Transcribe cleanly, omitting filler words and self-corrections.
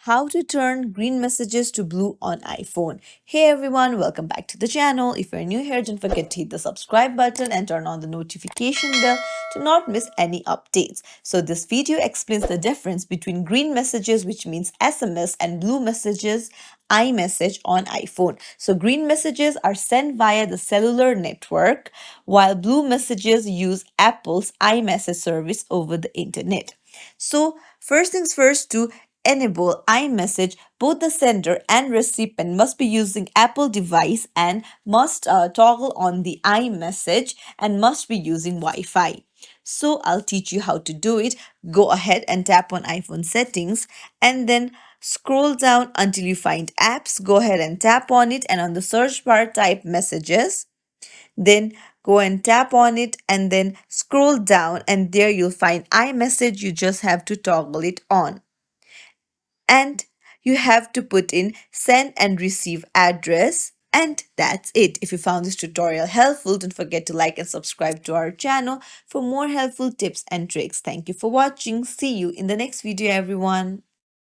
how to turn green messages to blue on iPhone. Hey everyone, welcome back to the channel. If you're new here, don't forget to hit the subscribe button and turn on the notification bell to not miss any updates. So this video explains the difference between green messages, which means SMS, and blue messages, iMessage on iPhone. So green messages are sent via the cellular network, while blue messages use Apple's iMessage service over the internet. So first things first, to enable iMessage, both the sender and recipient must be using Apple device and must toggle on the iMessage and must be using Wi-Fi. So I'll teach you how to do it. Go ahead and tap on iPhone settings and then scroll down until you find apps. Go ahead and tap on it, and on the search bar type messages. Then go and tap on it and then scroll down, and there you'll find iMessage. You just have to toggle it on. And you have to put in send and receive address. And that's it. If you found this tutorial helpful, don't forget to like and subscribe to our channel for more helpful tips and tricks. Thank you for watching. See you in the next video, everyone.